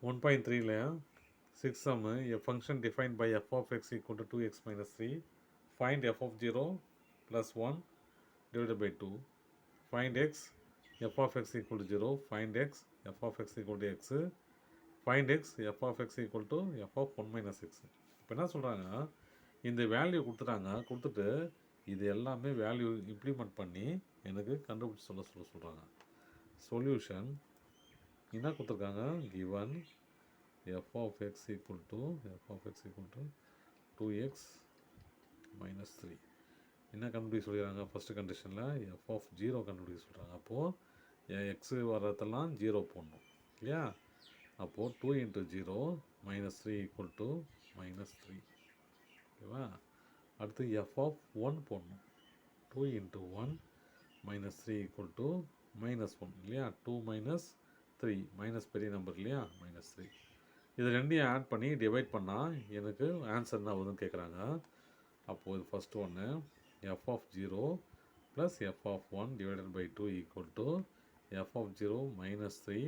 1.3ல 6 sum a function defined by f of x equal to 2x minus 3 find f of 0 plus 1 divided by 2 find x f of x equal to 0 find x f of x equal to x find x f of x equal to f of 1 minus x. இப்போ என்ன சொல்கிறாங்க, இந்த value கொடுத்துட்டு இது எல்லாமே value implement பண்ணி எனக்கு கண்டுபிடிச்சி சொல்கிறாங்க. சொல்யூஷன் என்ன கொடுத்துருக்காங்க, given f of x equal to 2x minus 3 என்ன கண்டுபிடிக்க சொல்கிறாங்க, ஃபஸ்ட்டு கண்டிஷனில் f of 0 கண்டுபிடிக்க சொல்கிறாங்க. அப்போது எக்ஸு வர்றதெல்லாம் 0 போடணும் இல்லையா. அப்போது 2 into 0 minus 3 equal to minus 3 ஓகேவா. அடுத்து f of 1 போடணும். 2 into 1 minus 3 equal to minus 1 இல்லையா. 2 minus 3 மைனஸ் பெரிய நம்பர் இல்லையா, minus 3. இது ரெண்டையும் ஆட் பண்ணி டிவைட் பண்ணால் எனக்கு ஆன்சர் என்ன ஆகுதுன்னு கேட்குறாங்க. அப்போது ஃபஸ்ட் ஒன்று f of 0 plus f of 1 divided by 2 equal to f of 0 minus 3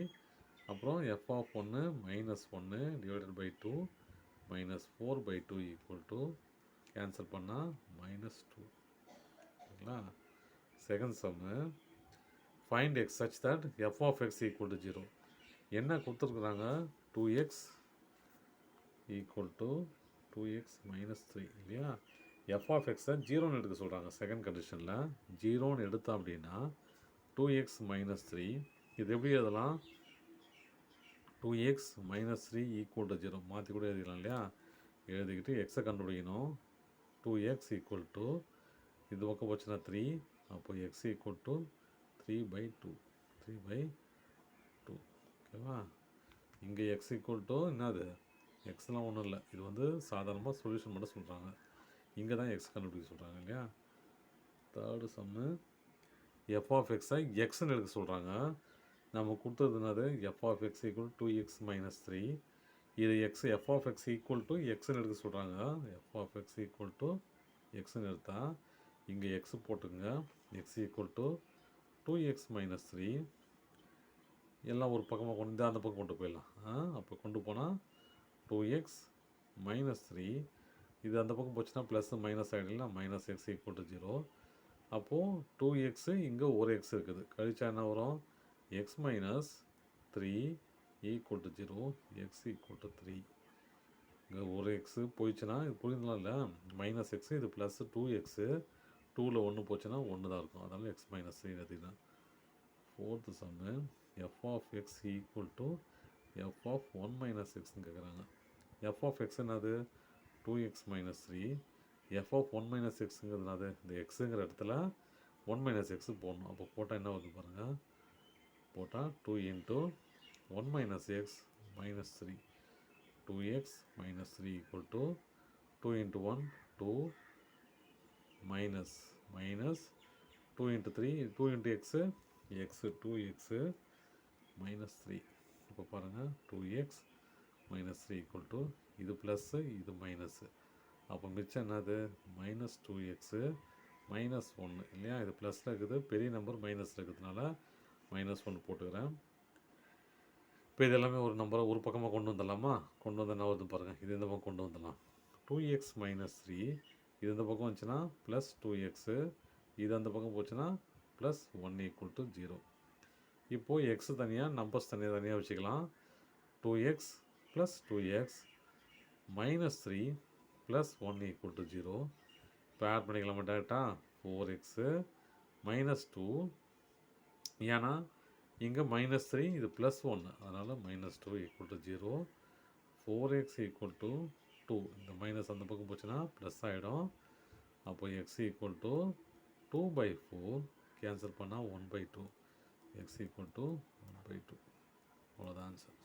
அப்புறம் f of 1 minus 1 divided by 2 minus 4 by 2 equal to cancel பண்ணால் minus 2 ஓகேங்களா. Second sum find x such that f of x equal to 0. என்ன கொடுத்துருக்குறாங்க, 2x equal to 2x minus 3 இல்லையா. f of x ஜீரோன்னு எடுக்க சொல்கிறாங்க. Second கண்டிஷனில் ஜீரோன்னு எடுத்தோம் அப்படின்னா 2x minus 3 இது எப்படி எழுதலாம், 2x minus 3 equal to 0 மாற்றி கூட எழுதிக்கலாம் இல்லையா. எழுதிக்கிட்டு எக்ஸை கண்டுபிடிக்கணும். 2x equal to இது பக்கம் போச்சுன்னா 3, அப்போ x equal to 3/2 ஓகேவா. இங்கே x equal to என்னது, எக்ஸ்லாம் ஒன்றும் இல்லை, இது வந்து சாதாரணமாக சொல்யூஷன் மட்டும் சொல்கிறாங்க. இங்கே தான் எக்ஸ் கண்டுபிடிக்க சொல்கிறாங்க இல்லையா. Third sum f of x எக்ஸ்ன்னு எடுக்க சொல்கிறாங்க. நம்ம கொடுத்தது என்னது, f of x equal to 2x minus 3. இது X f of x equal to எக்ஸ்ன்னு எடுக்க சொல்கிறாங்க. f of x equal to எக்ஸ்ன்னு எடுத்தால் இங்கே எக்ஸ் போட்டுங்க. x equal to 2x minus 3 எல்லாம் ஒரு பக்கமாக கொண்டு அந்த பக்கம் கொண்டு போயிடலாம். அப்போ கொண்டு போனால் 2x minus 3 இது அந்த பக்கம் போச்சுன்னா ப்ளஸ் மைனஸ் ஆகிடல, மைனஸ் எக்ஸ் ஈக்குவல் டு 0. அப்போது 2x இங்கே ஒரு எக்ஸ் இருக்குது, கழிச்சா என்ன வரும், X minus 3 equal to 0 X equal to 3. இங்கே ஒரு எக்ஸு போயிடுச்சுன்னா இது புரியுதுலாம் இல்லை, மைனஸ் எக்ஸு இது ப்ளஸ் 2x 2ல் 1 போச்சுன்னா 1 தான் இருக்கும், அதனால் எக்ஸ் மைனஸ் 3 எடுத்துக்கலாம். Fourth Jammu f of x equal to f of 1 minus xன்னு கேட்குறாங்க. f of x என்னது 2x minus 3, f of 1 minus xங்கிறதுனாது இந்த எக்ஸுங்கிற இடத்துல 1 minus x போடணும். அப்போ போட்டால் என்ன வருது பாருங்கள், போட்டால் 2 into 1 minus x minus 3 2x minus 3 equal to 2 into 1 2 minus 2 into 3 2 into x x 2x minus 3. இப்போ பாருங்கள் 2x minus 3 equal to இது ப்ளஸ்ஸு இது மைனஸு, அப்போ மிச்சம் என்னது minus 2x minus 1 இல்லையா. இது ப்ளஸில் இருக்குது, பெரிய நம்பர் மைனஸில் இருக்கிறதுனால minus 1 போட்டுக்கிறேன். இப்போ இது எல்லாமே ஒரு நம்பரை ஒரு பக்கமாக கொண்டு வந்துடலாமா, கொண்டு வந்து என்ன வருது பாருங்கள், இது இந்த பக்கம் கொண்டு வந்துடலாம். 2x minus 3 இது இந்த பக்கம் வந்துச்சுன்னா ப்ளஸ் 2x, இது அந்த பக்கம் போச்சுன்னா ப்ளஸ் 1 equal to 0. இப்போது எக்ஸ் தனியாக நம்பர்ஸ் தனியாக வச்சுக்கலாம். 2x plus 2x minus 3 plus 1 equal to 0. இப்போ ஆட் பண்ணிக்கலாமா டேரெக்டாக, 4x மைனஸ் 2 ஏன்னா இங்கே minus 3 இது ப்ளஸ் 1 அதனால் minus 2 equal to 0. 4x equal to 2 இந்த மைனஸ் அந்த பக்கம் போச்சுன்னா ப்ளஸ் ஆகிடும். அப்போ x equal to 2/4 கேன்சல் பண்ணால் 1/2 x equal to 1/2 அவ்வளோதான் ஆன்சர்.